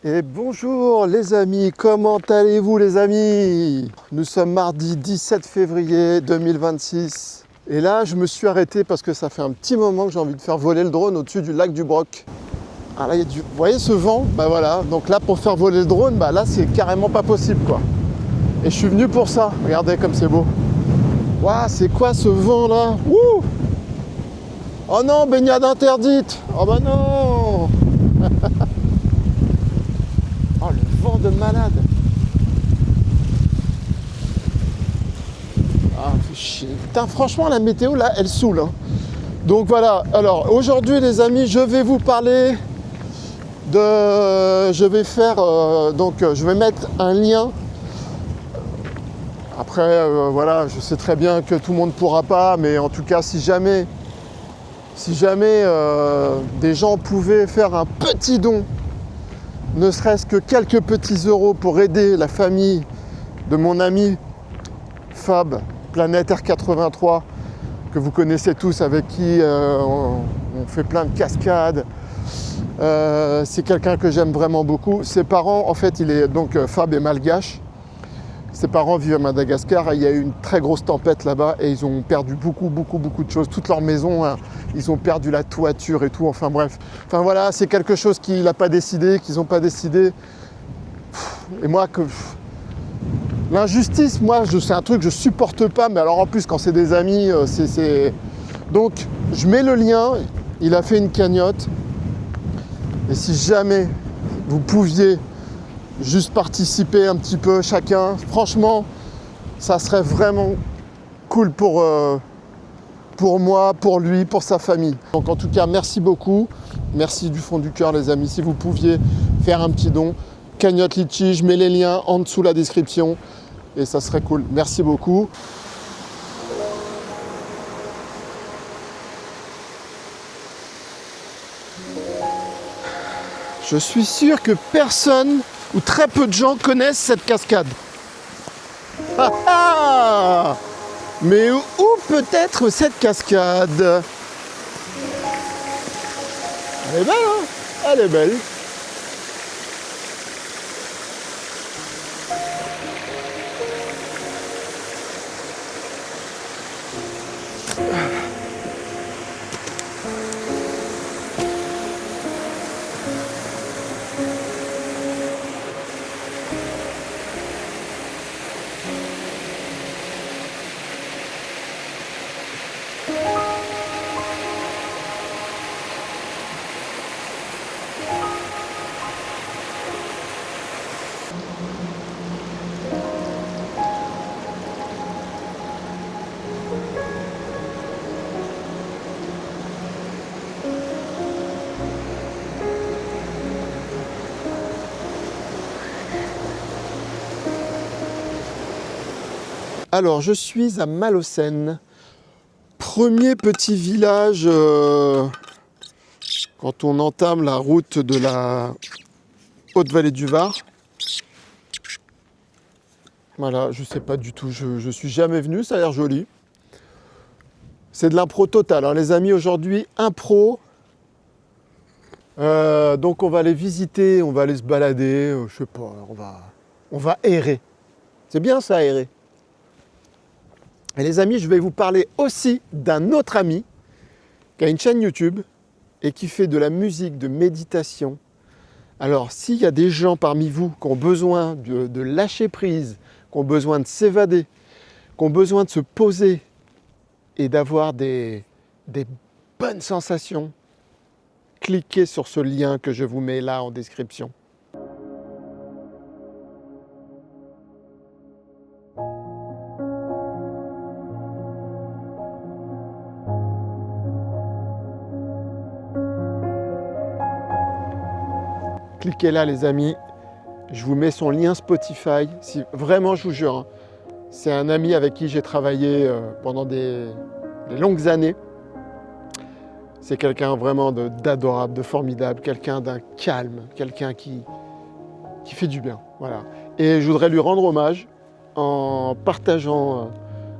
Et bonjour les amis, comment allez-vous les amis? Nous sommes mardi 17 février 2026 et là je me suis arrêté parce que ça fait un petit moment que j'ai envie de faire voler le drone au-dessus du lac du Broc. Ah là, vous voyez ce vent? Bah voilà, donc là pour faire voler le drone, bah là c'est carrément pas possible quoi. Et je suis venu pour ça, regardez comme c'est beau. Waouh, c'est quoi ce vent là? Wouh! Oh non, baignade interdite! Oh bah non! Oh, le vent de malade. Ah, fait chier. Putain, franchement, la météo, là, elle saoule. Hein. Donc voilà. Alors, aujourd'hui, les amis, je vais vous parler de... Je vais faire... je vais mettre un lien. Après, voilà, je sais très bien que tout le monde ne pourra pas, mais en tout cas, si jamais des gens pouvaient faire un petit don, ne serait-ce que quelques petits euros pour aider la famille de mon ami Fab, Planète R83, que vous connaissez tous, avec qui on fait plein de cascades. C'est quelqu'un que j'aime vraiment beaucoup. Ses parents, en fait, Fab est malgache. Ses parents vivent à Madagascar et il y a eu une très grosse tempête là-bas et ils ont perdu beaucoup de choses. Toute leur maison, hein, ils ont perdu la toiture et tout, enfin bref. Enfin voilà, c'est quelque chose qu'il n'a pas décidé, qu'ils n'ont pas décidé. Et moi, l'injustice, c'est un truc que je supporte pas, mais alors en plus quand c'est des amis, Donc je mets le lien, il a fait une cagnotte. Et si jamais vous pouviez juste participer un petit peu chacun, franchement, ça serait vraiment cool pour moi, pour lui, pour sa famille. Donc en tout cas, merci beaucoup. Merci du fond du cœur les amis. Si vous pouviez faire un petit don, cagnotte Litchi, je mets les liens en dessous la description et ça serait cool. Merci beaucoup. Je suis sûr que personne ou très peu de gens connaissent cette cascade. Ah ah! Mais où peut être cette cascade? Elle est belle, hein? Elle est belle. Alors, je suis à Malaucène, premier petit village quand on entame la route de la Haute-Vallée du Var. Voilà, je sais pas du tout, je suis jamais venu, ça a l'air joli. C'est de l'impro total, hein, les amis, aujourd'hui, impro. Donc on va aller visiter, on va aller se balader, je sais pas, on va errer. C'est bien ça, errer. Et les amis, je vais vous parler aussi d'un autre ami qui a une chaîne YouTube et qui fait de la musique de méditation. Alors, s'il y a des gens parmi vous qui ont besoin de lâcher prise, qui ont besoin de s'évader, qui ont besoin de se poser et d'avoir des bonnes sensations, cliquez sur ce lien que je vous mets là en description. Cliquez là les amis, je vous mets son lien Spotify, si vraiment je vous jure, hein, c'est un ami avec qui j'ai travaillé pendant des longues années. C'est quelqu'un vraiment d'adorable, de formidable, quelqu'un d'un calme, quelqu'un qui fait du bien. Voilà. Et je voudrais lui rendre hommage en partageant.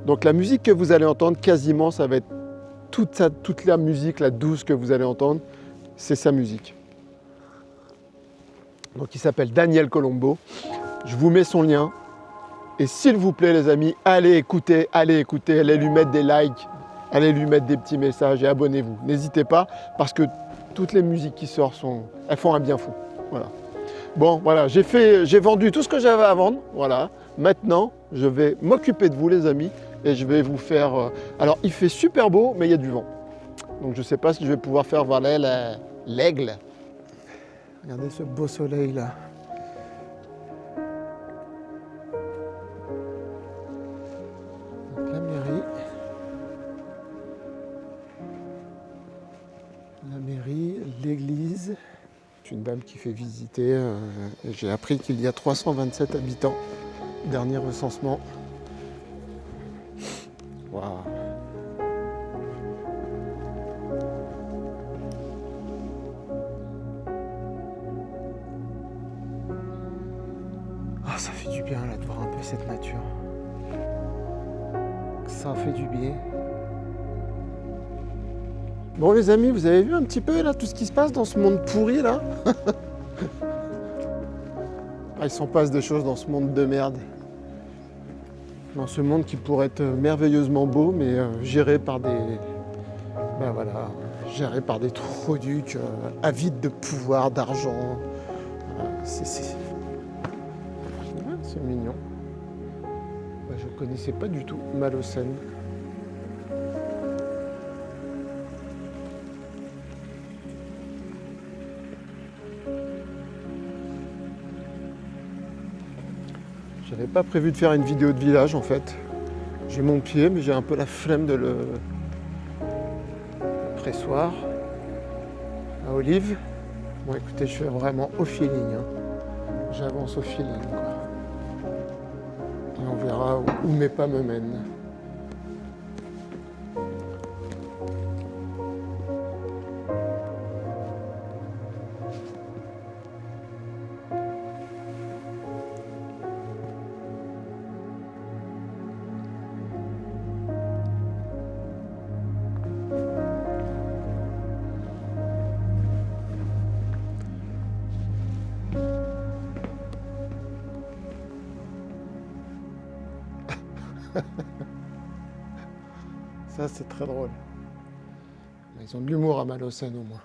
Donc la musique que vous allez entendre, quasiment, ça va être toute la musique, la douce que vous allez entendre, c'est sa musique. Donc il s'appelle Daniel Colombo. Je vous mets son lien. Et s'il vous plaît les amis, allez écouter, allez lui mettre des likes, allez lui mettre des petits messages et abonnez-vous. N'hésitez pas parce que toutes les musiques qui sortent, elles font un bien fou. Voilà. Bon, voilà, j'ai vendu tout ce que j'avais à vendre. Voilà. Maintenant, je vais m'occuper de vous les amis et je vais vous faire... Alors, il fait super beau, mais il y a du vent. Donc, je ne sais pas si je vais pouvoir faire voler l'aigle. Regardez ce beau soleil là. Donc, la mairie, l'église. Une dame qui fait visiter. J'ai appris qu'il y a 327 habitants. Dernier recensement. Waouh. Ah, ça fait du bien là de voir un peu cette nature. Ça fait du bien. Bon les amis, vous avez vu un petit peu là tout ce qui se passe dans ce monde pourri là? Ah, il s'en passe des choses dans ce monde de merde. Dans ce monde qui pourrait être merveilleusement beau, mais géré par des... Ben voilà, géré par des trucs avides de pouvoir, d'argent. C'est mignon. Ben, je ne connaissais pas du tout Malocène. J'avais pas prévu de faire une vidéo de village en fait. J'ai mon pied, mais j'ai un peu la flemme de le pressoir à olive. Bon écoutez, je fais vraiment au feeling. Hein. J'avance au feeling quoi. Et on verra où mes pas me mènent. Ça, c'est très drôle. Ils ont de l'humour à Malocène au moins.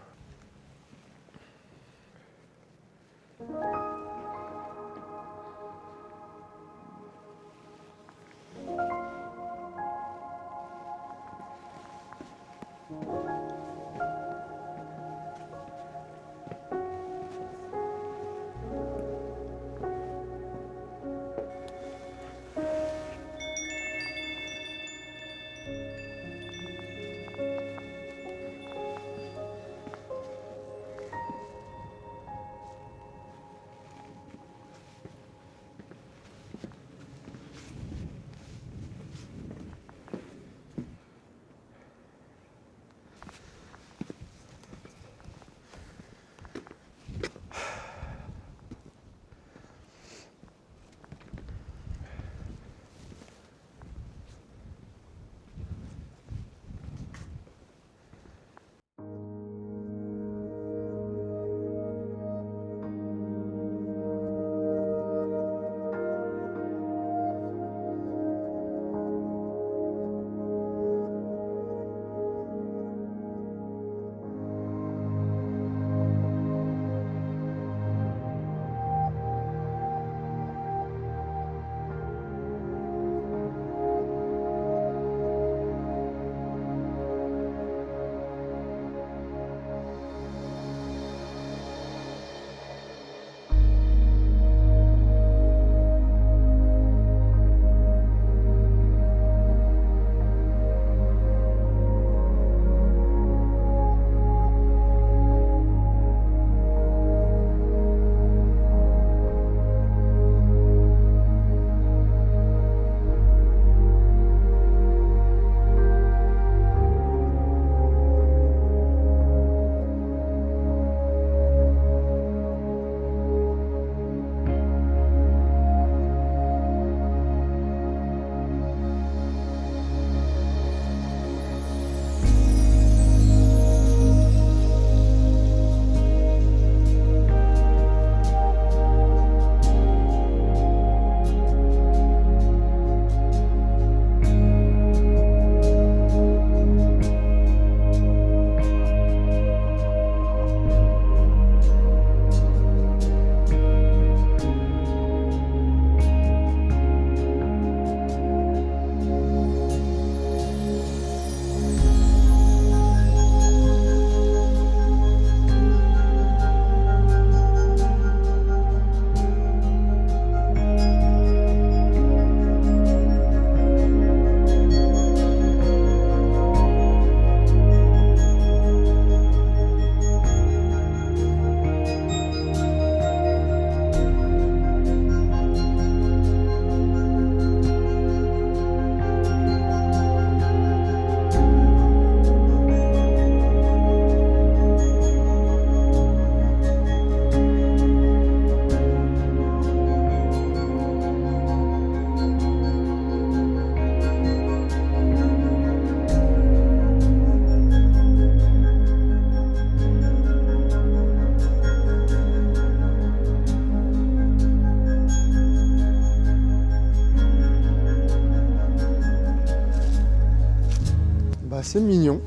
c'est mignon.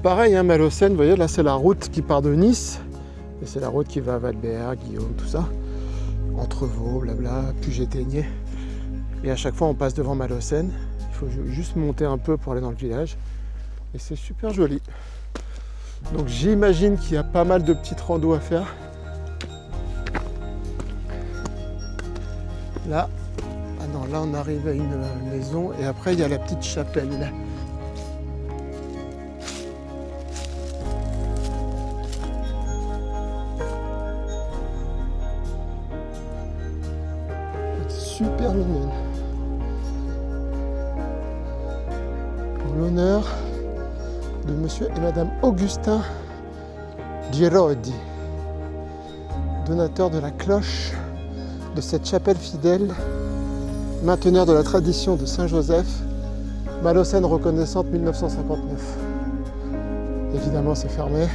Pareil, hein, Malocène, vous voyez, là c'est la route qui part de Nice. Et c'est la route qui va à Valbert, Guillaume, tout ça. Entrevaux, blabla, Puget-Aigné. Et à chaque fois on passe devant Malocène. Il faut juste monter un peu pour aller dans le village. Et c'est super joli. Donc j'imagine qu'il y a pas mal de petites randos à faire. Là, ah non, là on arrive à une maison et après il y a la petite chapelle là. Super mignonne. En l'honneur de monsieur et madame Augustin Girodi, donateur de la cloche de cette chapelle fidèle, mainteneur de la tradition de Saint-Joseph, Malocène reconnaissante 1959. Évidemment c'est fermé,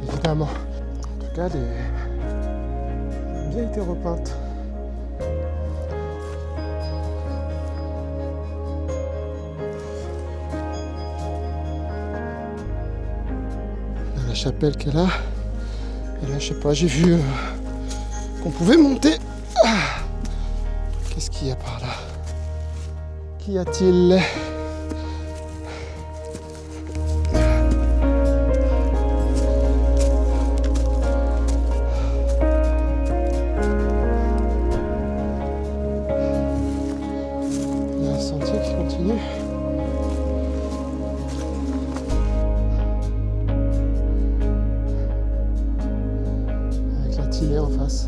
évidemment. En tout cas, elle a bien été repeinte. La chapelle qu'elle a, et là je sais pas, j'ai vu qu'on pouvait monter. Ah, qu'est-ce qu'il y a par là? Qu'y a-t-il? Il y a un sentier qui continue. En face.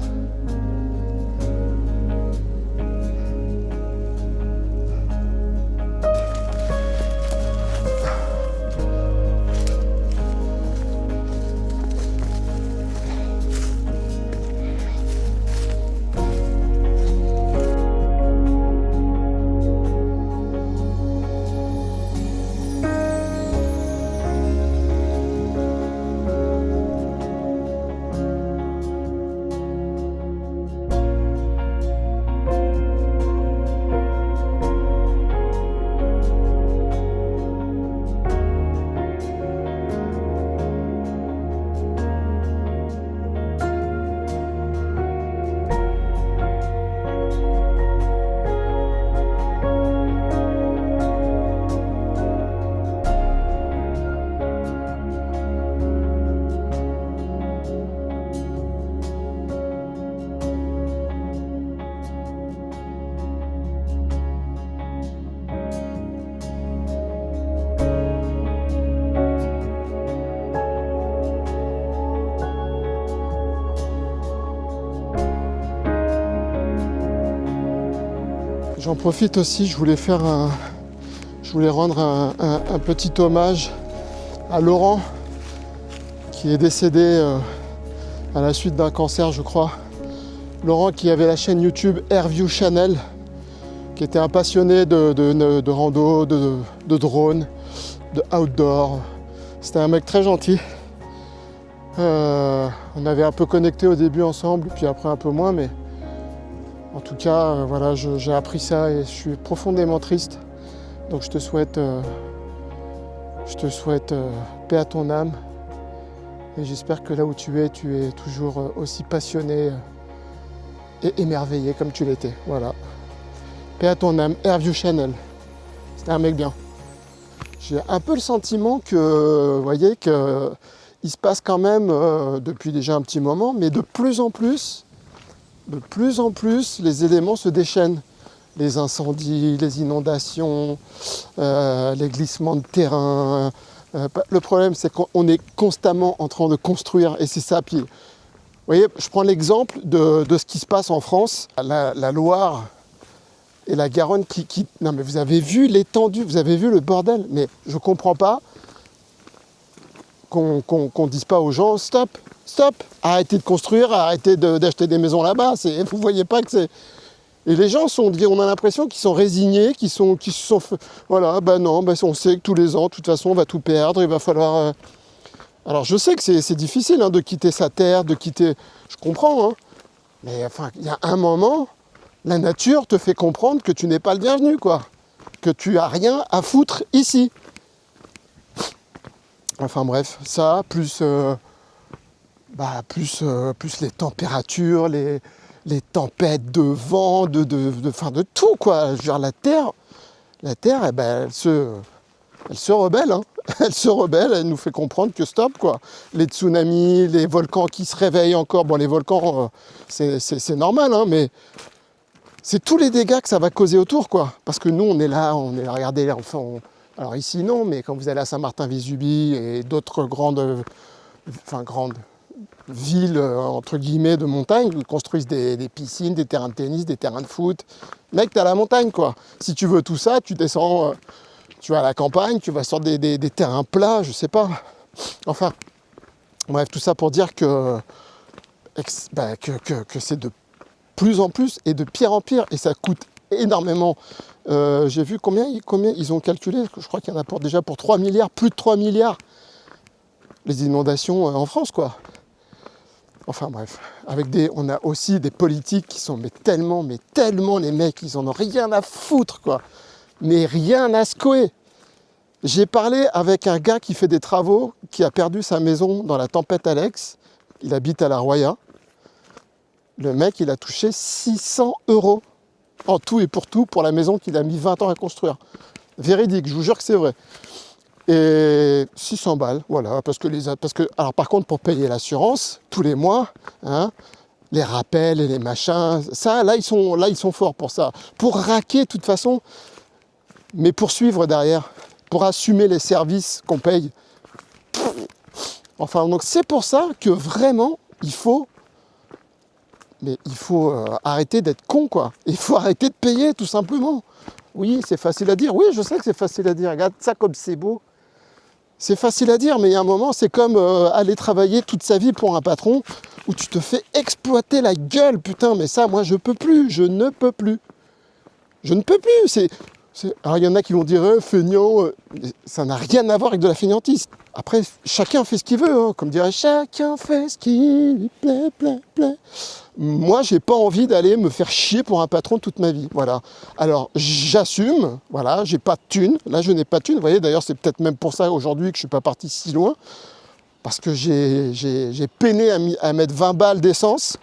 J'en profite aussi, je voulais rendre un petit hommage à Laurent qui est décédé à la suite d'un cancer, je crois. Laurent qui avait la chaîne YouTube Airview Channel, qui était un passionné de rando, de drone, de outdoor. C'était un mec très gentil. On avait un peu connecté au début ensemble, puis après un peu moins, mais en tout cas, voilà, j'ai appris ça et je suis profondément triste. Donc je te souhaite paix à ton âme. Et j'espère que là où tu es toujours aussi passionné et émerveillé comme tu l'étais. Voilà. Paix à ton âme, Airview Channel. C'était un mec bien. J'ai un peu le sentiment que, vous voyez, qu'il se passe quand même, depuis déjà un petit moment, mais de plus en plus, les éléments se déchaînent. Les incendies, les inondations, les glissements de terrain. Le problème, c'est qu'on est constamment en train de construire, et c'est ça. Puis, vous voyez, je prends l'exemple de ce qui se passe en France. La Loire et la Garonne Non, mais vous avez vu l'étendue, vous avez vu le bordel. Mais je ne comprends pas qu'on dise pas aux gens, stop, arrêtez de construire, arrêtez d'acheter des maisons là-bas. Vous voyez pas que c'est... Et les gens on a l'impression qu'ils sont résignés, qu'ils se sont voilà, on sait que tous les ans, de toute façon, on va tout perdre, il va falloir... Alors je sais que c'est difficile de quitter sa terre, je comprends, hein. Mais enfin, il y a un moment, la nature te fait comprendre que tu n'es pas le bienvenu, quoi. Que tu as rien à foutre ici. Enfin bref, ça, plus les températures, les tempêtes de vent, de tout quoi. Je veux dire, la Terre, eh ben, elle se rebelle, hein. Elle se rebelle, elle nous fait comprendre que stop quoi. Les tsunamis, les volcans qui se réveillent encore. Bon, les volcans, c'est normal, hein, mais c'est tous les dégâts que ça va causer autour quoi. Parce que nous, on est là, regardez, enfin, alors ici non, mais quand vous allez à Saint-Martin-Vésubie et d'autres grandes villes, entre guillemets, de montagne, ils construisent des piscines, des terrains de tennis, des terrains de foot. Mec, t'es à la montagne, quoi. Si tu veux tout ça, tu descends, tu vas à la campagne, tu vas sur des terrains plats, je sais pas. Enfin, bref, tout ça pour dire que c'est de plus en plus et de pire en pire, et ça coûte énormément. J'ai vu combien ils ont calculé, je crois qu'il y en a déjà pour 3 milliards, plus de 3 milliards, les inondations en France, quoi. Enfin bref, on a aussi des politiques qui sont mais tellement, les mecs, ils en ont rien à foutre, quoi. Mais rien à secouer. J'ai parlé avec un gars qui fait des travaux, qui a perdu sa maison dans la tempête Alex. Il habite à La Roya. Le mec, il a touché 600 € en tout et pour la maison qu'il a mis 20 ans à construire. Véridique, je vous jure que c'est vrai. Et 600 balles, voilà, parce que alors par contre, pour payer l'assurance, tous les mois, hein, les rappels et les machins, ça, là, ils sont forts pour ça. Pour raquer, de toute façon, mais poursuivre derrière, pour assumer les services qu'on paye. Enfin, donc c'est pour ça que vraiment, il faut arrêter d'être con, quoi. Il faut arrêter de payer, tout simplement. Oui, c'est facile à dire. Oui, je sais que c'est facile à dire. Regarde ça comme c'est beau. C'est facile à dire, mais il y a un moment, c'est comme aller travailler toute sa vie pour un patron où tu te fais exploiter la gueule, putain, mais ça, moi, je peux plus, je ne peux plus. Je ne peux plus. Alors, il y en a qui vont dire, feignant, ça n'a rien à voir avec de la feignantise. Après, chacun fait ce qu'il veut, hein, comme dirait, chacun fait ce qui lui plaît. Moi, j'ai pas envie d'aller me faire chier pour un patron toute ma vie. Voilà. Alors, j'assume, voilà, j'ai pas de thune. Là, je n'ai pas de thune. Vous voyez, d'ailleurs, c'est peut-être même pour ça aujourd'hui que je suis pas parti si loin. Parce que j'ai peiné à mettre 20 balles d'essence.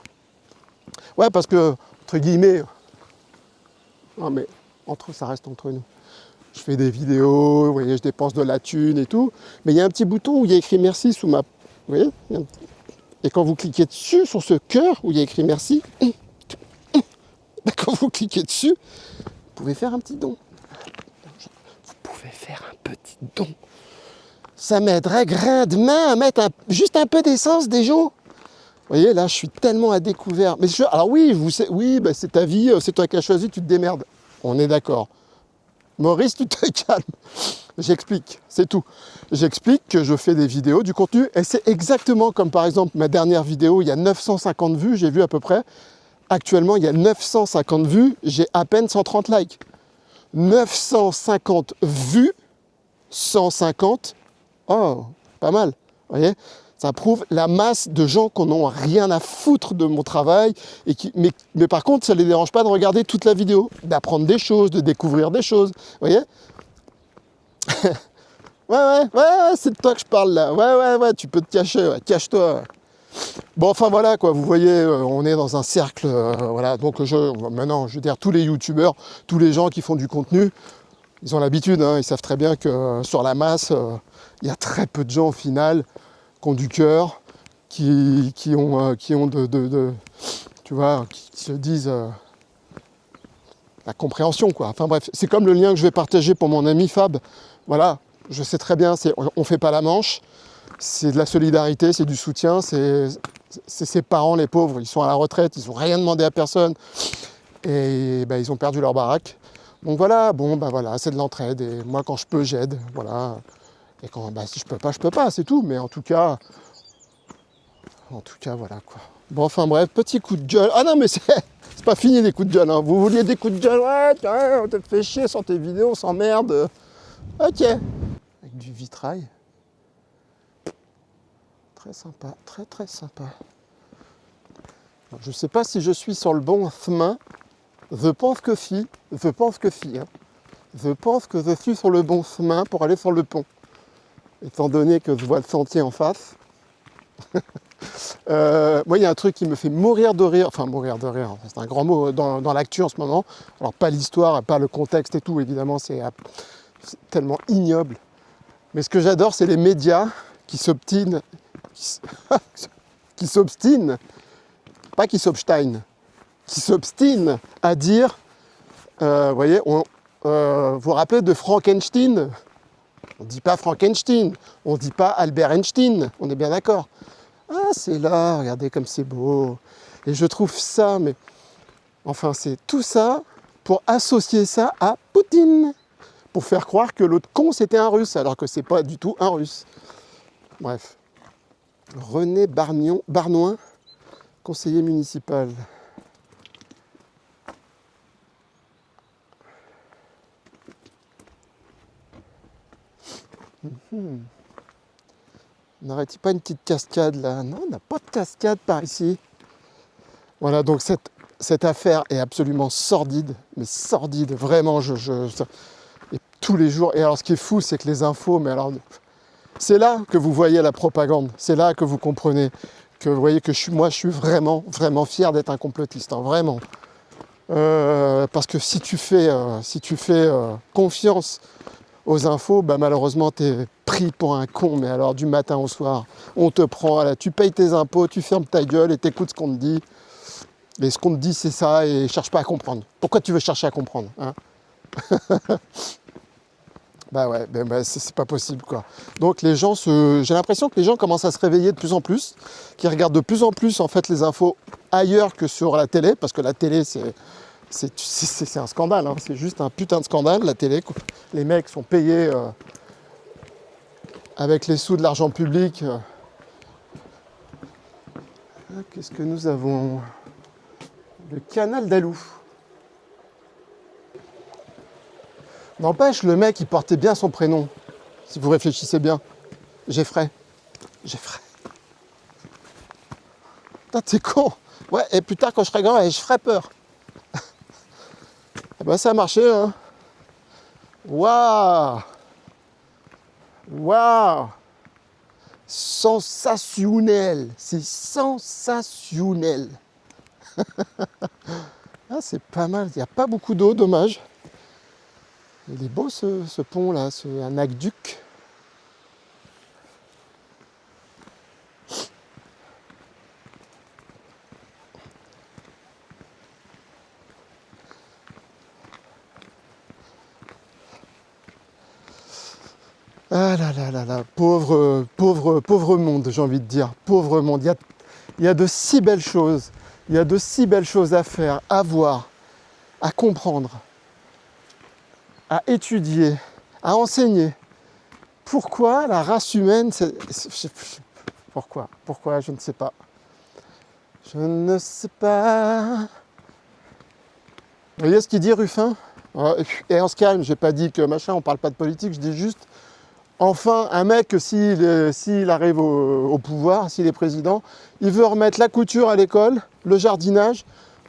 Ouais, parce que, entre guillemets, non mais, ça reste entre nous. Je fais des vidéos, vous voyez, je dépense de la thune et tout. Mais il y a un petit bouton où il y a écrit merci sous ma... Vous voyez, et quand vous cliquez dessus, sur ce cœur où il y a écrit merci, quand vous cliquez dessus, vous pouvez faire un petit don. Vous pouvez faire un petit don. Ça m'aiderait grain de main à mettre juste un peu d'essence déjà. Vous voyez, là, je suis tellement à découvert. Mais alors oui, c'est ta vie, c'est toi qui as choisi, tu te démerdes. On est d'accord. Maurice, tu te calmes. J'explique, c'est tout. J'explique que je fais des vidéos, du contenu, et c'est exactement comme par exemple ma dernière vidéo, il y a 950 vues, j'ai vu à peu près. Actuellement, il y a 950 vues, j'ai à peine 130 likes. 950 vues, 150, oh, pas mal, vous voyez. Ça prouve la masse de gens qui n'ont rien à foutre de mon travail, mais par contre, ça ne les dérange pas de regarder toute la vidéo, d'apprendre des choses, de découvrir des choses, vous voyez. ouais, c'est de toi que je parle là. Ouais, tu peux te cacher, ouais, cache-toi. Bon, enfin voilà, quoi, vous voyez, on est dans un cercle, voilà, donc maintenant, je veux dire, tous les youtubeurs, tous les gens qui font du contenu, ils ont l'habitude, hein, ils savent très bien que sur la masse, il y a très peu de gens au final qui ont du cœur, qui ont tu vois, qui se disent la compréhension, quoi. Enfin bref, c'est comme le lien que je vais partager pour mon ami Fab. Voilà, je sais très bien, on fait pas la manche, c'est de la solidarité, c'est du soutien, c'est ses parents, les pauvres, ils sont à la retraite, ils n'ont rien demandé à personne, et ben, ils ont perdu leur baraque. Donc voilà, voilà, c'est de l'entraide, et moi quand je peux, j'aide, voilà. Et quand, si je peux pas, c'est tout. Mais en tout cas, voilà quoi. Bon, enfin bref, petit coup de gueule. Ah non, mais c'est pas fini les coups de gueule, hein. Vous vouliez des coups de gueule, ouais, on te fait chier sur tes vidéos, on s'emmerde. Ok. Avec du vitrail. Très sympa, très sympa. Je sais pas si je suis sur le bon chemin. Je pense que si. Hein. Je pense que je suis sur le bon chemin pour aller sur le pont. étant donné que je vois le sentier en face. Moi, il y a un truc qui me fait mourir de rire, enfin mourir de rire, c'est un grand mot dans l'actu en ce moment. Alors pas l'histoire, pas le contexte et tout, évidemment, c'est tellement ignoble. Mais ce que j'adore, c'est les médias qui s'obstinent, qui s'obstinent, pas qui s'obstinent, qui s'obstinent à dire, vous voyez, vous vous rappelez de Frankenstein? On ne dit pas Frankenstein, on ne dit pas Albert Einstein, on est bien d'accord. Ah, c'est là, regardez comme c'est beau. Et je trouve ça, mais enfin, c'est tout ça pour associer ça à Poutine, pour faire croire que l'autre con c'était un Russe, alors que c'est pas du tout un Russe. Bref. René Barnoin, conseiller municipal. N'aurait-il pas une petite cascade là? Non, on n'a pas de cascade par ici. Voilà, donc cette affaire est absolument sordide, mais sordide, vraiment, et tous les jours. Et alors ce qui est fou, c'est que les infos, mais alors, c'est là que vous voyez la propagande, c'est là que vous comprenez, que vous voyez que moi je suis vraiment, vraiment fier d'être un complotiste, hein, vraiment. Parce que si tu fais confiance aux infos, bah malheureusement t'es pris pour un con, mais alors du matin au soir, on te prend, là, tu payes tes impôts, tu fermes ta gueule et t'écoutes ce qu'on te dit. Et ce qu'on te dit c'est ça et cherche pas à comprendre. Pourquoi tu veux chercher à comprendre, hein? Bah ouais, c'est pas possible quoi. Donc les gens j'ai l'impression que les gens commencent à se réveiller de plus en plus, qui regardent de plus en plus en fait les infos ailleurs que sur la télé, parce que la télé c'est un scandale, hein. C'est juste un putain de scandale la télé. Les mecs sont payés avec les sous de l'argent public. Qu'est-ce que nous avons? Le canal d'Alou. N'empêche, le mec, il portait bien son prénom. Si vous réfléchissez bien. Geoffrey. Geoffrey. Putain, t'es con. Ouais, et plus tard, quand je serai grand, je ferai peur. Et ben, ça a marché, hein. Waouh. Waouh. Sensationnel. C'est sensationnel. Ah, c'est pas mal. Il n'y a pas beaucoup d'eau, dommage. Il est beau ce pont-là, c'est un aqueduc. Ah là là là là, pauvre monde, j'ai envie de dire. Pauvre monde. Il y a de si belles choses. Il y a de si belles choses à faire, à voir, à comprendre, à étudier, à enseigner. Pourquoi la race humaine, pourquoi, je ne sais pas. Je ne sais pas. Vous voyez ce qu'il dit, Ruffin? Et on se calme, j'ai pas dit que machin, on parle pas de politique, je dis juste, enfin, un mec, s'il arrive au pouvoir, s'il est président, il veut remettre la couture à l'école, le jardinage,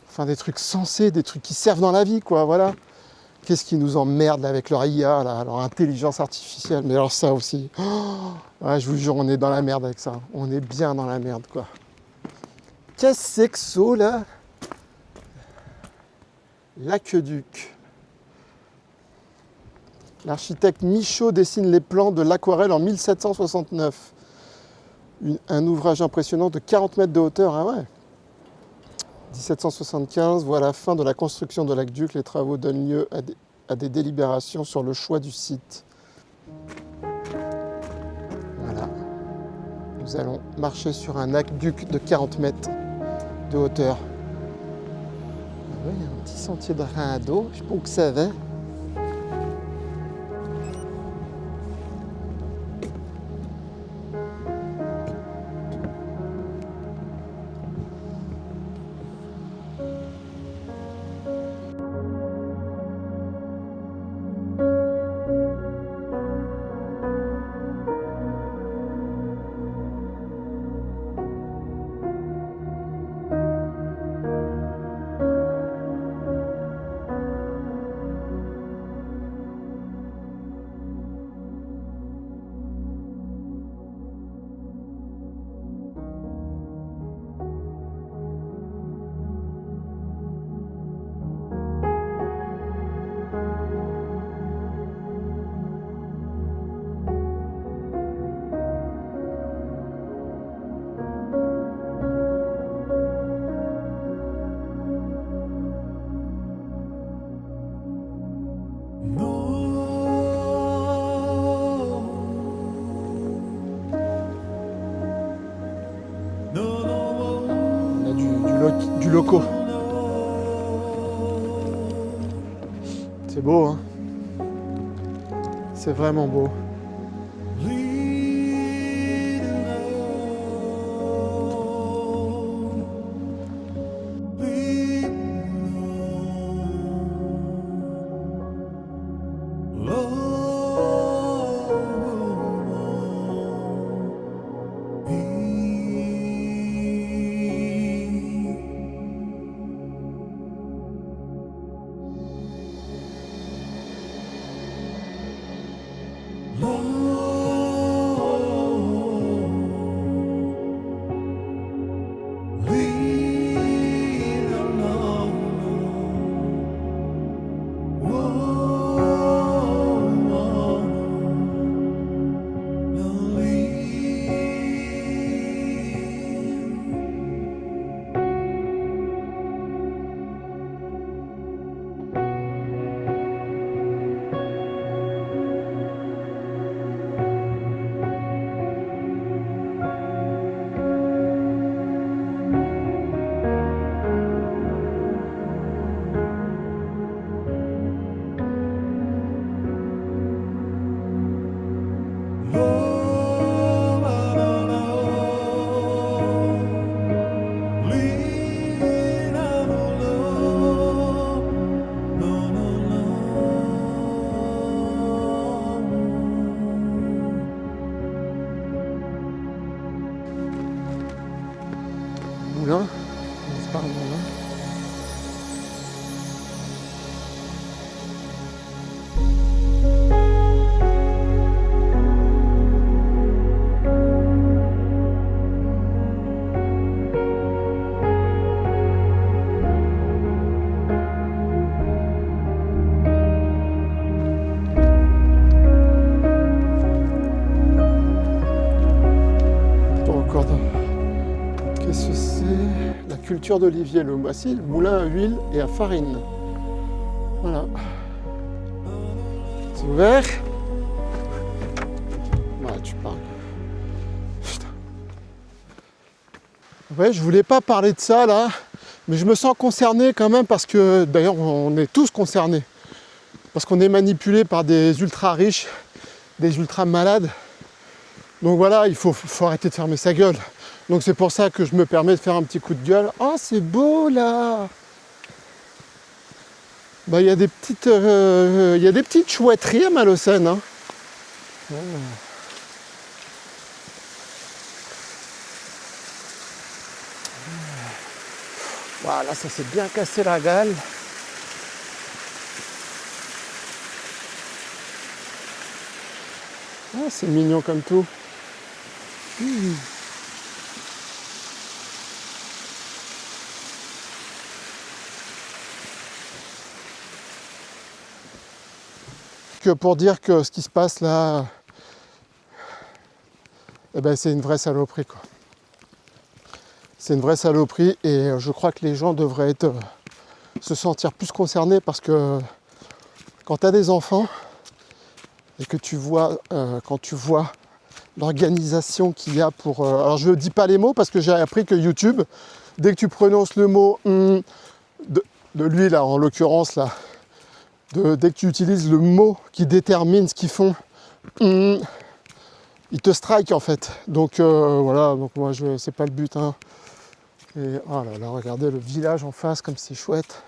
enfin des trucs sensés, des trucs qui servent dans la vie, quoi, voilà. Qu'est-ce qui nous emmerde là, avec leur IA, là, leur intelligence artificielle, mais alors ça aussi, ouais, je vous jure, on est dans la merde avec ça, on est bien dans la merde, quoi. Qu'est-ce que c'est que ça, là? L'aqueduc. L'architecte Michaud dessine les plans de l'aquarelle en 1769. Un ouvrage impressionnant de 40 mètres de hauteur, ah ouais. 1775, voilà la fin de la construction de l'aqueduc. Les travaux donnent lieu à des délibérations sur le choix du site. Voilà. Nous allons marcher sur un aqueduc de 40 mètres de hauteur. Ah ouais, il y a un petit sentier de rando, je sais pas où que ça va. C'est beau, hein? C'est vraiment beau. Moulin, c'est pas un moulin. Encore qu'est-ce que c'est? La culture d'olivier, le voici, le moulin à huile et à farine. Voilà. C'est ouvert. Ouais, tu parles. Putain. Ouais, je voulais pas parler de ça là, mais je me sens concerné quand même parce que, d'ailleurs, on est tous concernés. Parce qu'on est manipulé par des ultra riches, des ultra malades. Donc voilà, il faut arrêter de fermer sa gueule. Donc c'est pour ça que je me permets de faire un petit coup de gueule. Oh, c'est beau là! Bah, il y a des petites chouetteries à Malaucène. Hein. Oh. Voilà, ça s'est bien cassé la gale. Ah, c'est mignon comme tout. Que pour dire que ce qui se passe là, eh ben, c'est une vraie saloperie, quoi. C'est une vraie saloperie et je crois que les gens devraient se sentir plus concernés parce que quand tu as des enfants et que quand tu vois l'organisation qu'il y a pour... alors je ne dis pas les mots parce que j'ai appris que YouTube, dès que tu prononces le mot de lui là, en l'occurrence là, dès que tu utilises le mot qui détermine ce qu'ils font, ils te strike en fait. Donc voilà, donc moi c'est pas le but. Hein. Et oh là là, regardez le village en face comme c'est chouette.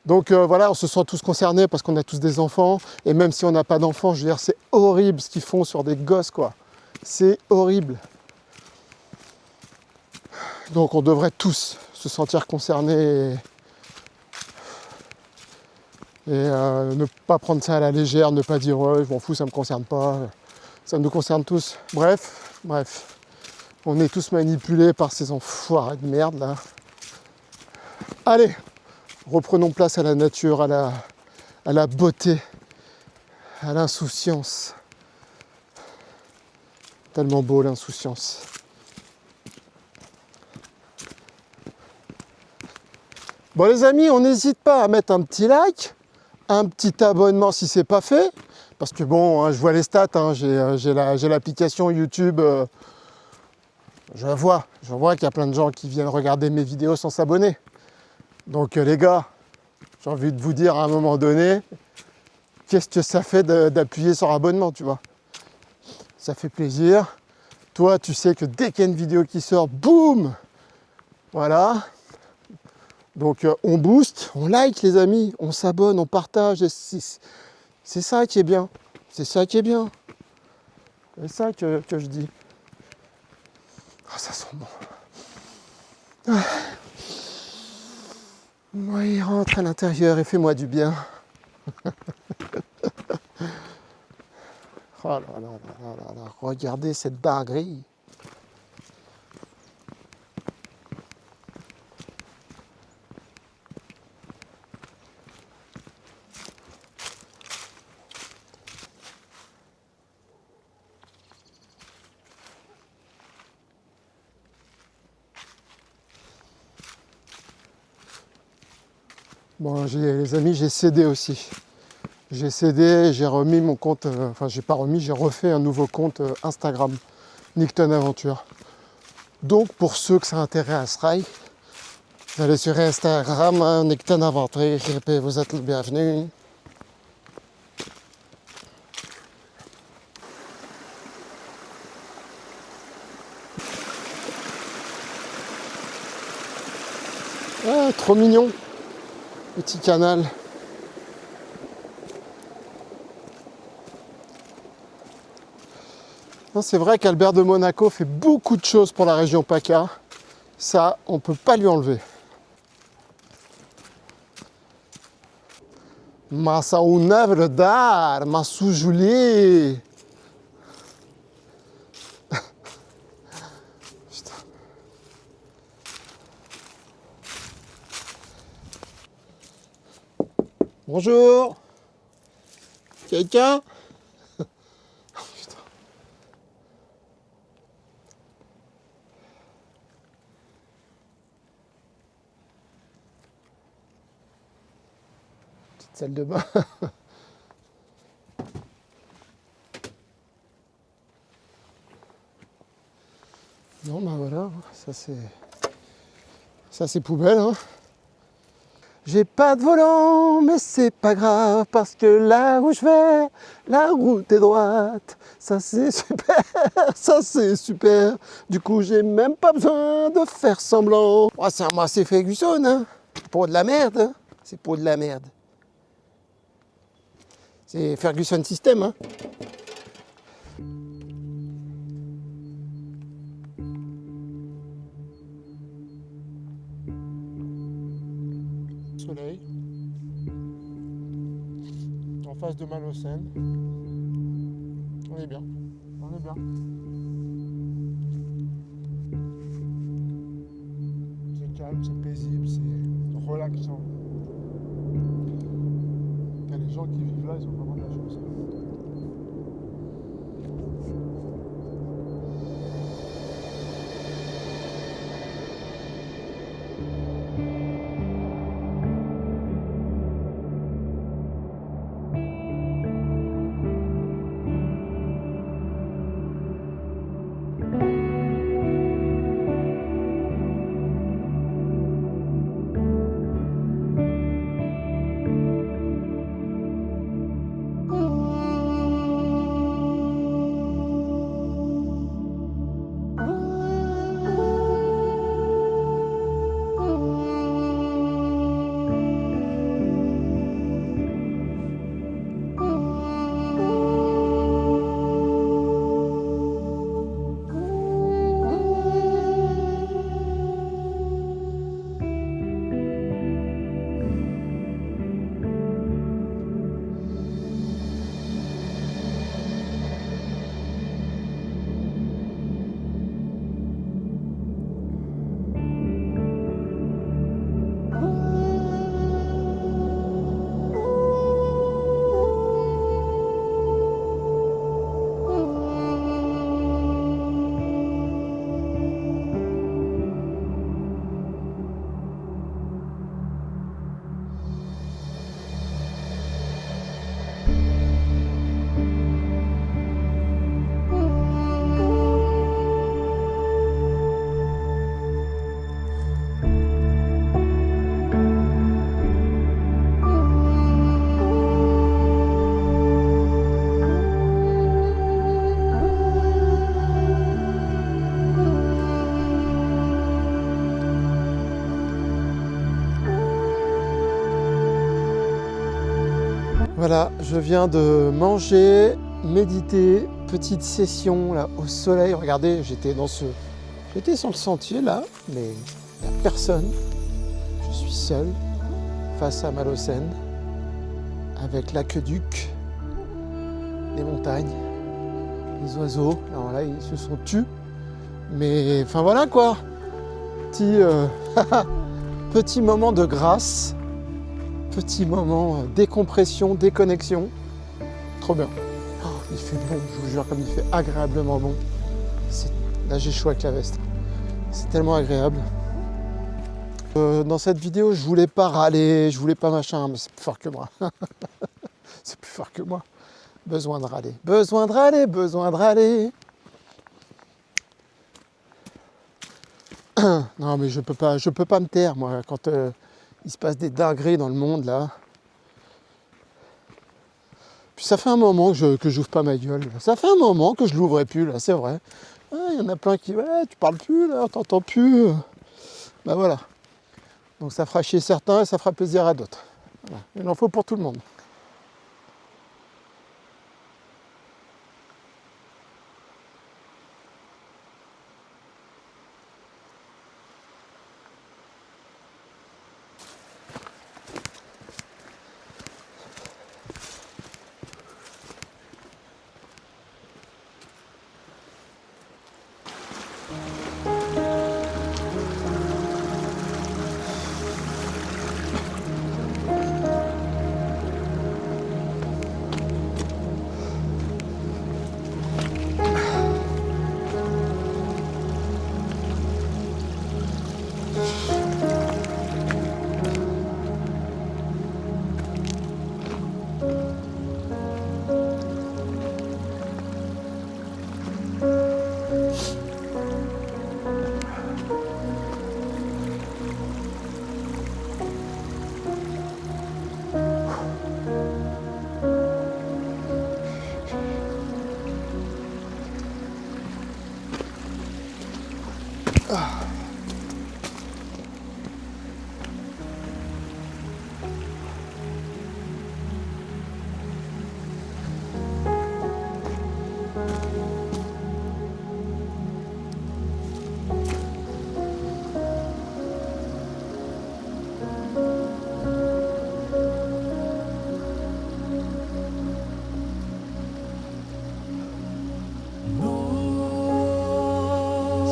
Donc voilà, on se sent tous concernés parce qu'on a tous des enfants. Et même si on n'a pas d'enfants, je veux dire, c'est horrible ce qu'ils font sur des gosses, quoi. C'est horrible. Donc on devrait tous se sentir concernés et ne pas prendre ça à la légère, ne pas dire ouais, je m'en fous, ça me concerne pas. Ça nous concerne tous. Bref. On est tous manipulés par ces enfoirés de merde là. Allez, reprenons place à la nature, à la beauté, à l'insouciance. Tellement beau l'insouciance. Bon les amis, on n'hésite pas à mettre un petit like, un petit abonnement si c'est pas fait. Parce que bon, hein, je vois les stats, hein, j'ai l'application YouTube. Je vois qu'il y a plein de gens qui viennent regarder mes vidéos sans s'abonner. Donc les gars, J'ai envie de vous dire à un moment donné, qu'est-ce que ça fait d'appuyer sur abonnement, tu vois. Ça fait plaisir. Toi, tu sais que dès qu'il y a une vidéo qui sort, boum, voilà. Donc on booste, on like les amis, on s'abonne, on partage. C'est ça qui est bien. C'est ça qui est bien. C'est ça que je dis. Ah, ça sent bon. Ah. Oui, rentre à l'intérieur et fais-moi du bien. Oh là là là là là, regardez cette dinguerie. Bon, les amis, j'ai cédé aussi. J'ai cédé, j'ai remis mon compte, enfin j'ai pas remis, j'ai refait un nouveau compte Instagram, Nickton Aventure. Donc pour ceux que ça intéresserait, vous allez sur Instagram, Nickton Aventure, et puis vous êtes le bienvenu. Ah, trop mignon, petit canal. C'est vrai qu'Albert de Monaco fait beaucoup de choses pour la région PACA. Ça, on ne peut pas lui enlever. Massa une œuvre d'art, ma sous-Julie. Bonjour. Quelqu'un? Petite salle de bain. Non, bah voilà, ça c'est poubelle. Hein. J'ai pas de volant, mais c'est pas grave, parce que là où je vais, la route est droite. Ça c'est super, ça c'est super. Du coup, j'ai même pas besoin de faire semblant. Oh, c'est Ferguson, hein. Pour de la merde, hein. C'est pour de la merde. C'est Ferguson System, hein. Soleil. En face de Malocène. On est bien. On est bien. C'est calme, c'est paisible, c'est relaxant. Et les gens qui vivent là, ils ont vraiment de la chance. Voilà, je viens de manger, méditer, petite session là au soleil. Regardez, j'étais sur le sentier là, mais il n'y a personne. Je suis seul face à Malocène, avec l'aqueduc, les montagnes, les oiseaux. Alors là, ils se sont tus. Mais enfin voilà quoi. Petit moment de grâce. Petit moment décompression, déconnexion. Trop bien. Oh, il fait bon, je vous jure, comme il fait agréablement bon. Là, j'ai chaud avec la veste. C'est tellement agréable. Dans cette vidéo, je voulais pas râler, je voulais pas machin, mais c'est plus fort que moi. C'est plus fort que moi. Besoin de râler. Besoin de râler, besoin de râler. Non, mais je peux pas me taire, moi, quand il se passe des dingueries dans le monde, là. Puis ça fait un moment que j'ouvre pas ma gueule. Ça fait un moment que je l'ouvrais plus, là, c'est vrai. Il y en a plein qui, ouais, tu parles plus, là, on t'entend plus. Ben voilà. Donc ça fera chier certains et ça fera plaisir à d'autres. Voilà. Il en faut pour tout le monde.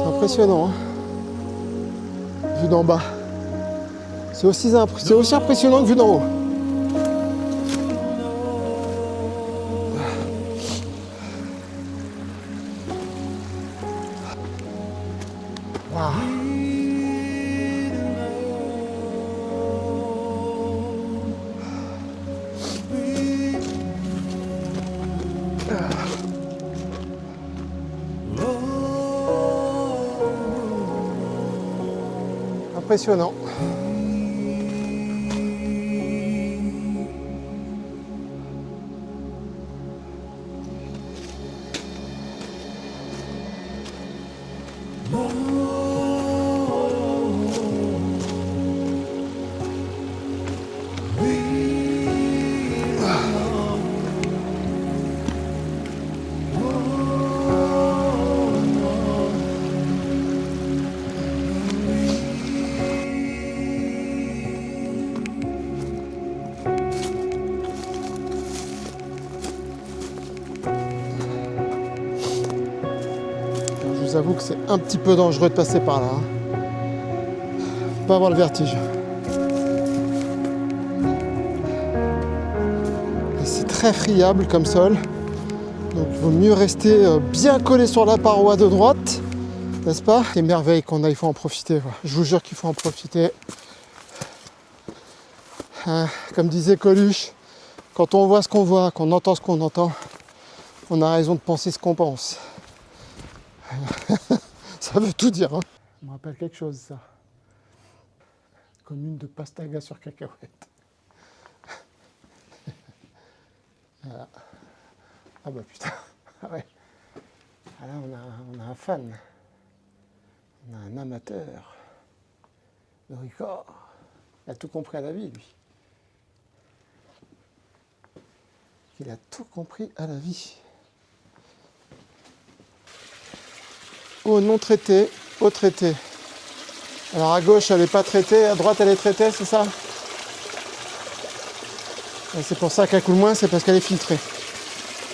Impressionnant, hein, vu d'en bas. C'est aussi impressionnant que vu d'en haut. Wow. Impressionnant. Je vous avoue que c'est un petit peu dangereux de passer par là. Faut pas avoir le vertige. Et c'est très friable comme sol. Donc il vaut mieux rester bien collé sur la paroi de droite. N'est-ce pas? C'est merveille qu'on a, il faut en profiter. Quoi. Je vous jure qu'il faut en profiter. Comme disait Coluche, quand on voit ce qu'on voit, qu'on entend ce qu'on entend, on a raison de penser ce qu'on pense. Ça veut tout dire. Hein. Ça me rappelle quelque chose, ça. Commune de Pastaga sur Cacahuète. Voilà. Ah bah putain. Ah ouais. Ah là, on a un fan. On a un amateur de record. Il a tout compris à la vie, lui. Il a tout compris à la vie. Eau non traitée, eau traitée. Alors à gauche elle n'est pas traitée, à droite elle est traitée, c'est ça? Et c'est pour ça qu'elle coule moins, c'est parce qu'elle est filtrée.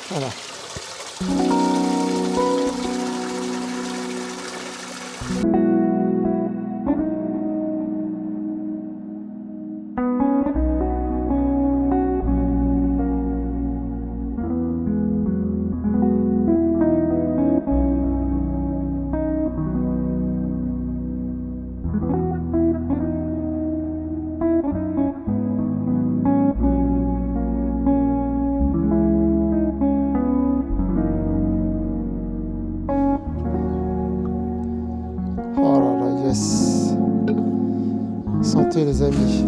Voilà. Oh là là, yes. Santé les amis.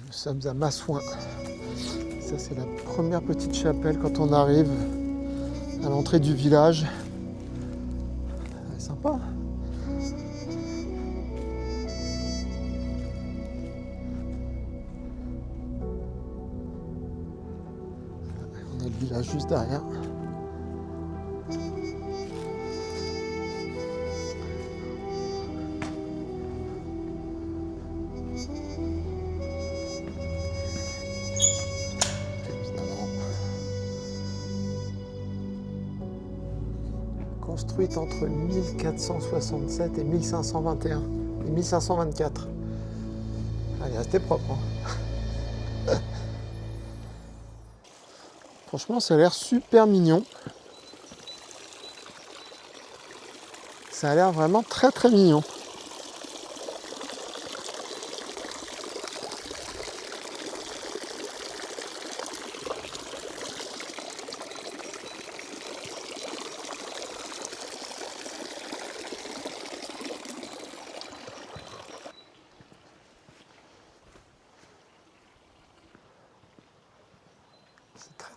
Nous sommes à Massouin. Ça c'est la première petite chapelle quand on arrive à l'entrée du village. C'est sympa. On a le village juste derrière. Construite entre 1467 et 1521 et 1524. Elle est restée propre. Hein. Franchement, ça a l'air super mignon. Ça a l'air vraiment très très mignon.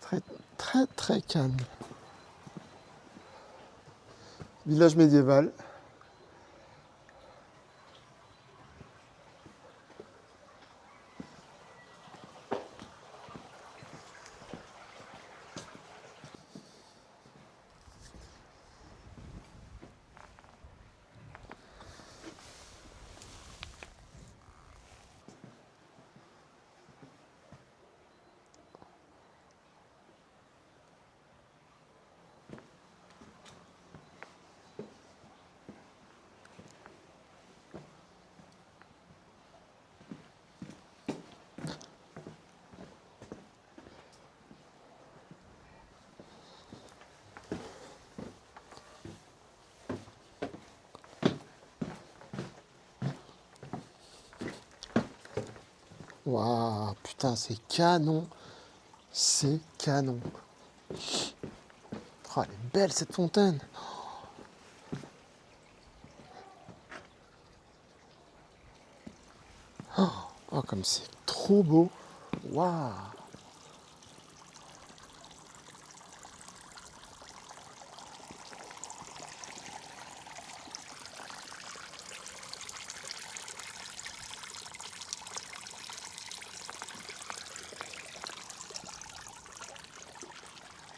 Très, très, très calme. Village médiéval. Waouh, putain, c'est canon. C'est canon. Oh, elle est belle cette fontaine. Oh, comme c'est trop beau. Waouh.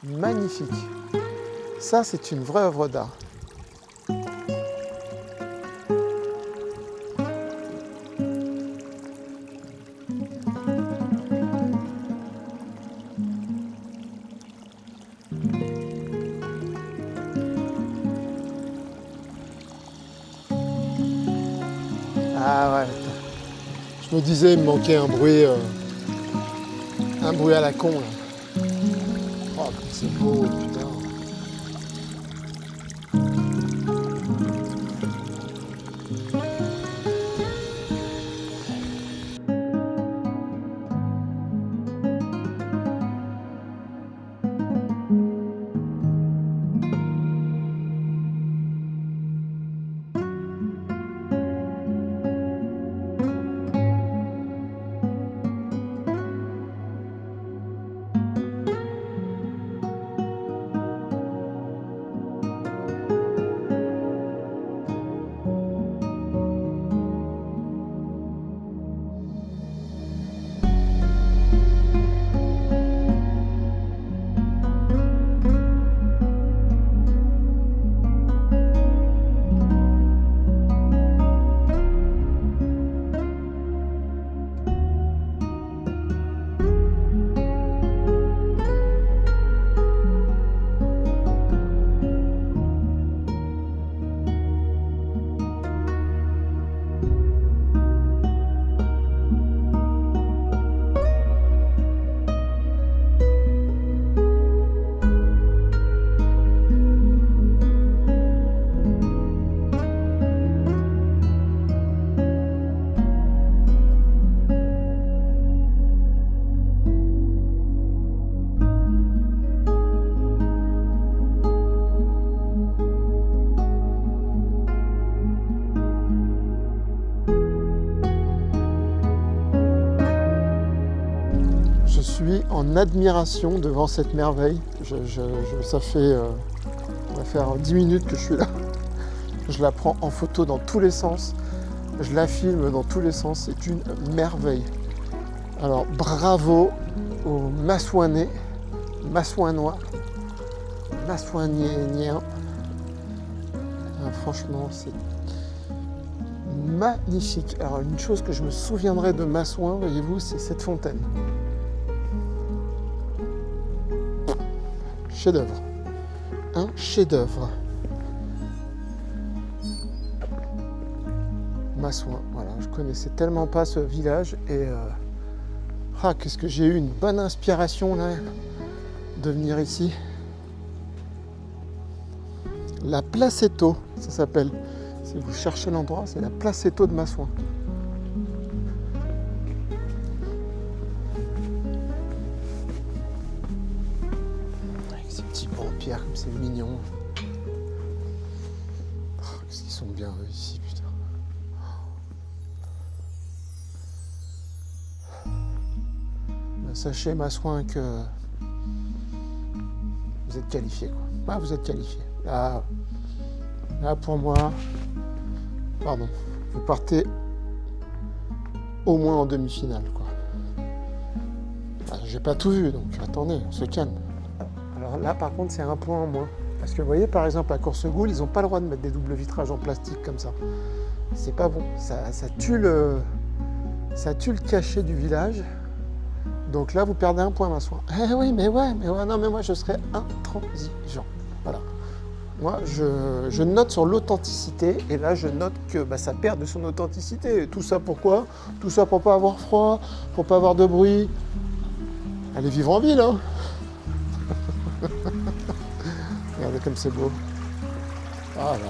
Magnifique. Ça, c'est une vraie œuvre d'art. Ah ouais. Je me disais, il me manquait un bruit à la con, là. Oh, comme c'est beau, putain. Je suis en admiration devant cette merveille. Ça va faire 10 minutes que je suis là. Je la prends en photo dans tous les sens. Je la filme dans tous les sens. C'est une merveille. Alors bravo aux Massouinais, Massouinois, Massouiniens. Franchement, c'est magnifique. Alors une chose que je me souviendrai de Massouin, voyez-vous, c'est cette fontaine. Chef-d'œuvre. Un chef-d'œuvre. Massouin, voilà, je connaissais tellement pas ce village et qu'est-ce que j'ai eu une bonne inspiration là de venir ici. La Placetto, ça s'appelle. Si vous cherchez l'endroit, c'est la Placetto de Massouin. Comme c'est mignon. Oh, qu'est-ce qu'ils sont bien eux ici, putain. Sachez, Massouin, que vous êtes qualifié, quoi. Ah, vous êtes qualifié. Là, pour moi, pardon, vous partez au moins en demi-finale, quoi. J'ai pas tout vu, donc attendez, on se calme. Alors là, par contre, c'est un point en moins. Parce que vous voyez, par exemple, à Coursegoule, ils n'ont pas le droit de mettre des doubles vitrages en plastique comme ça. C'est pas bon. Ça tue le cachet du village. Donc là, vous perdez un point, Massoin. Eh oui, mais ouais, non, mais moi, je serais intransigeant. Voilà. Moi, je note sur l'authenticité, et là, je note que ça perd de son authenticité. Et tout ça pourquoi? Tout ça pour pas avoir froid, pour pas avoir de bruit. Allez vivre en ville, hein. Regardez comme c'est beau. Ah là là.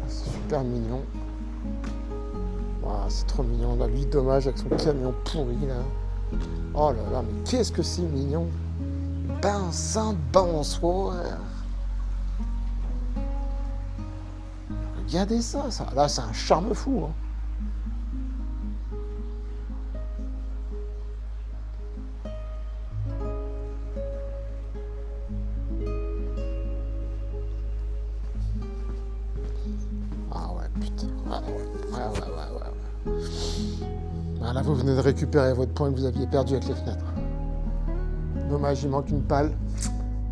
C'est super mignon. Ah, c'est trop mignon. Là, lui, dommage avec son camion pourri là. Oh là là, mais qu'est-ce que c'est mignon. Ben, saint bonsoir. Regardez ça. Là, c'est un charme fou. Hein. Ah ouais, putain. Ouais. Ah, là, vous venez de récupérer votre point que vous aviez perdu avec les fenêtres. Dommage, il manque une palle.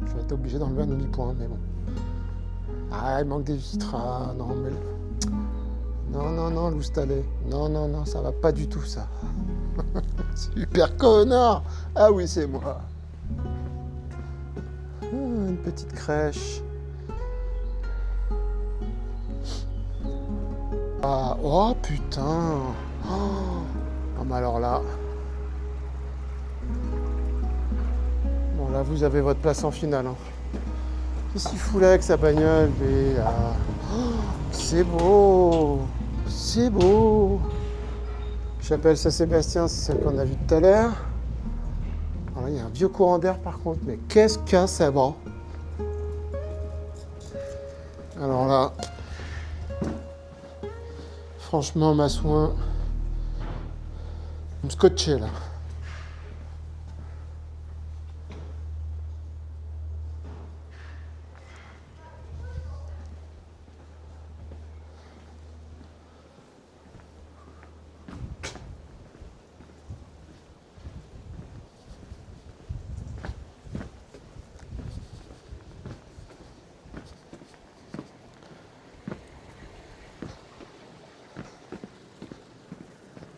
Je vais être obligé d'enlever un demi-point, mais bon. Ah, il manque des vitres. Ah, non, mais... Non, Loustalé. Non, ça va pas du tout, ça. Super connard. Ah oui, c'est moi. Une petite crèche. Ah, oh, putain. Oh, mais alors là... Bon, là, vous avez votre place en finale. Hein. Qu'est-ce qu'il fout là avec sa bagnole, lui, là? C'est beau. C'est beau. Chapelle Saint-Sébastien, c'est celle qu'on a vue tout à l'heure. Alors, il y a un vieux courant d'air par contre, mais qu'est-ce qu'un sabre. Alors là, franchement, Massoin, vous me scotchez là.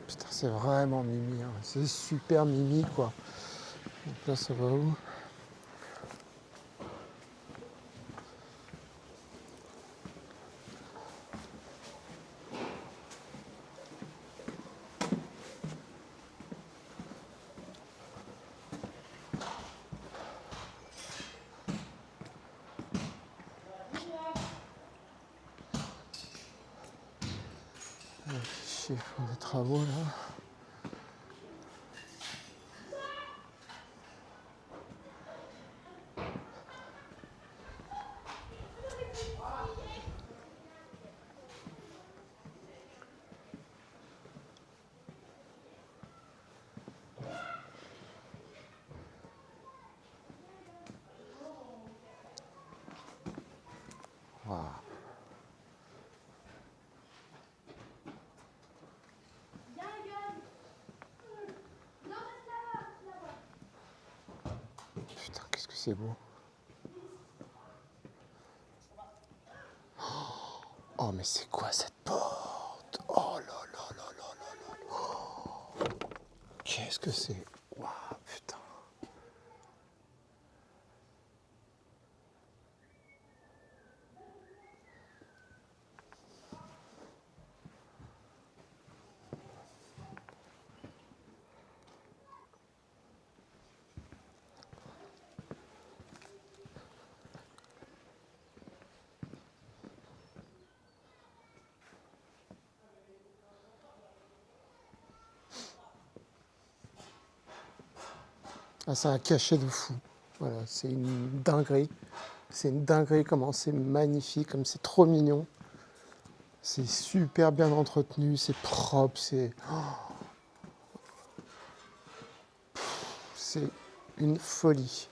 Putain, c'est vraiment mimi, hein. C'est super mimi quoi. Donc là, ça va où? Ils font des travaux là. Wow. Putain, qu'est-ce que c'est beau. Oh, mais c'est quoi cette porte? Oh là là là là là là. Oh. Qu'est-ce que c'est? Waouh, putain. Ah, c'est un cachet de fou. Voilà, c'est une dinguerie. C'est une dinguerie comment c'est magnifique, comme c'est trop mignon. C'est super bien entretenu, c'est propre, c'est une folie.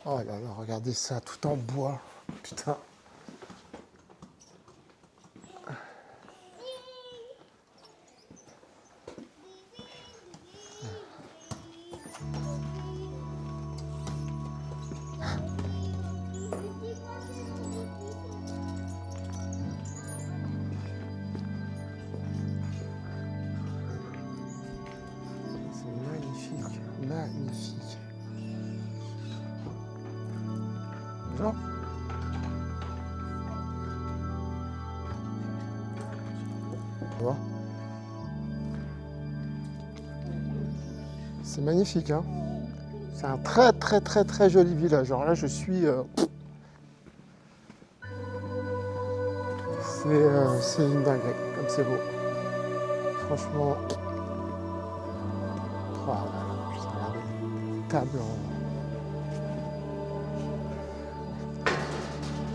Oh là là, regardez ça, tout en bois. Putain. C'est magnifique, magnifique. Genre. Tu vois ? C'est magnifique, hein. C'est un très très très très joli village. Alors là, je suis... c'est une dinguerie, comme c'est beau. Franchement... Oh là là, putain, regardez. Table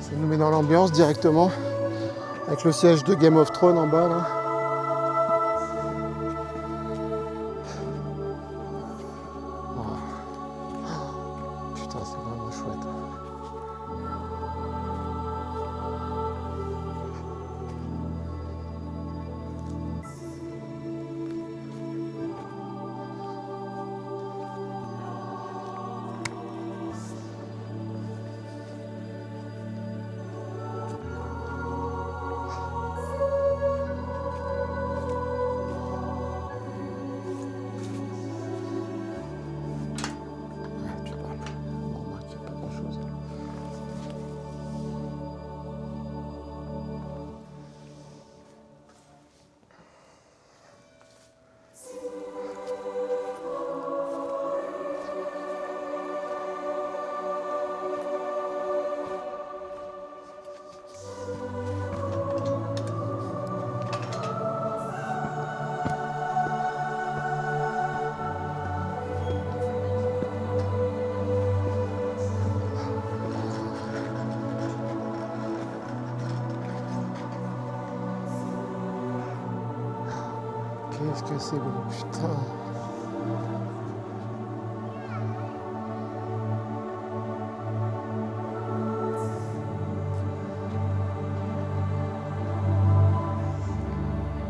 Ça nous met dans l'ambiance directement. Avec le siège de Game of Thrones en bas, là. Putain, c'est vraiment chouette. Ouais, tu parles. On remarque qu'il n'y a pas grand-chose. Qu'est-ce que c'est beau, putain.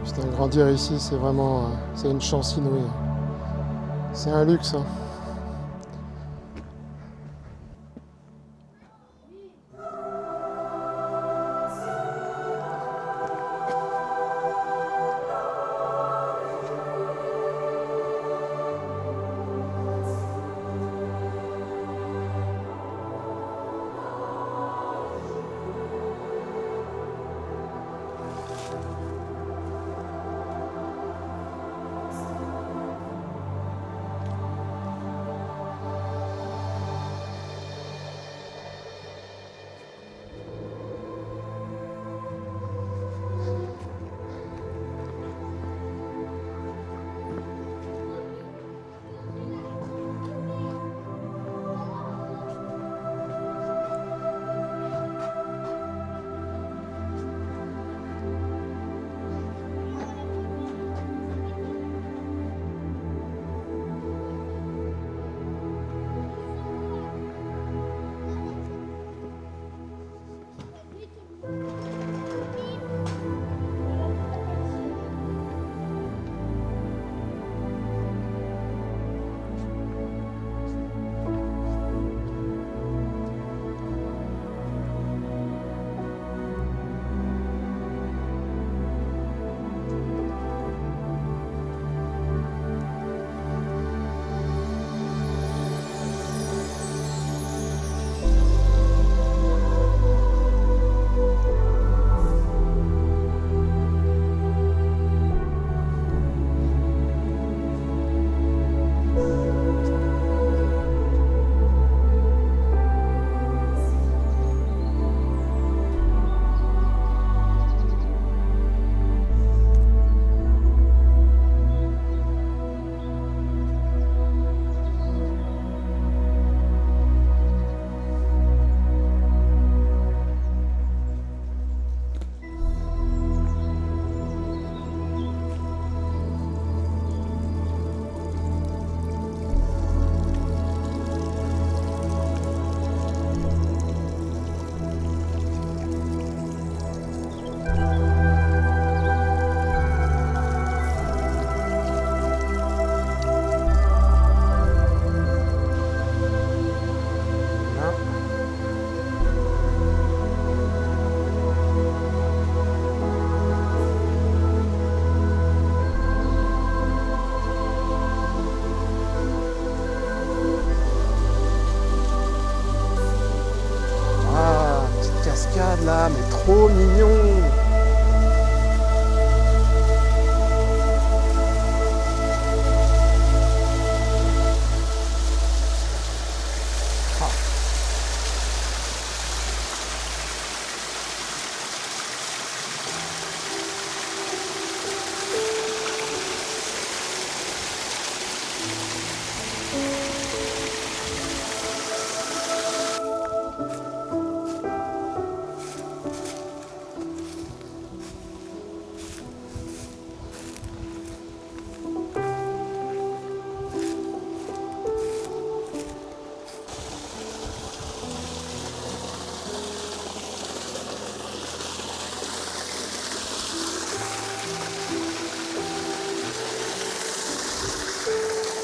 Putain, grandir ici, c'est vraiment... c'est une chance inouïe. C'est un luxe, hein.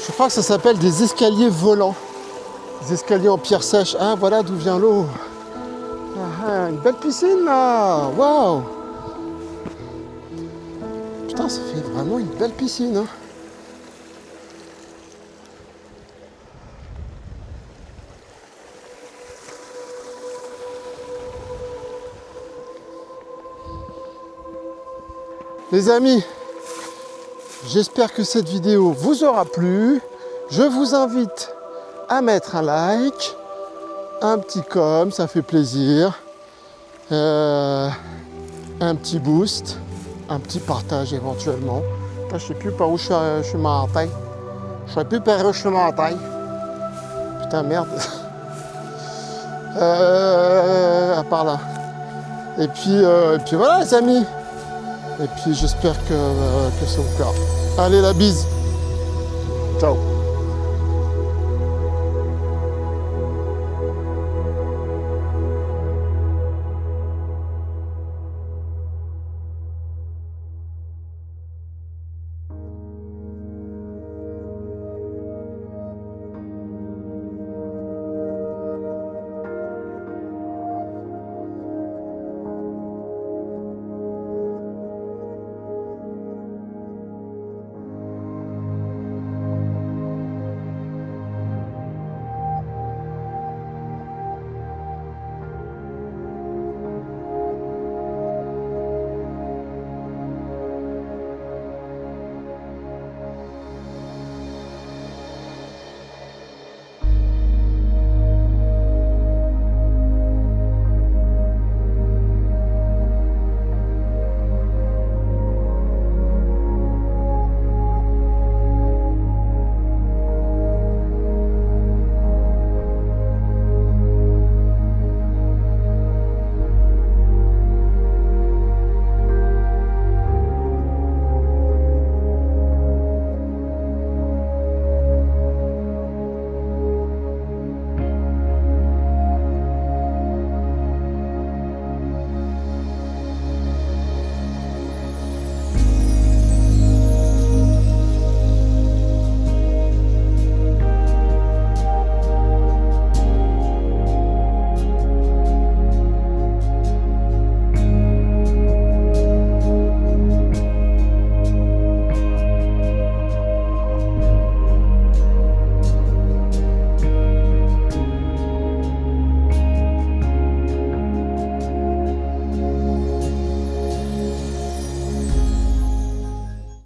Je crois que ça s'appelle des escaliers volants. Des escaliers en pierre sèche. Ah, voilà d'où vient l'eau. Ah, une belle piscine là. Waouh. Putain, ça fait vraiment une belle piscine. Hein. Les amis, j'espère que cette vidéo vous aura plu. Je vous invite à mettre un like, un petit com, ça fait plaisir, un petit boost, un petit partage éventuellement. Là, je sais plus par où je suis monté. Je sais plus par où je suis monté. Putain, merde. Par là. Et puis voilà les amis. Et puis j'espère que ça vous plaira. Allez, la bise. Ciao.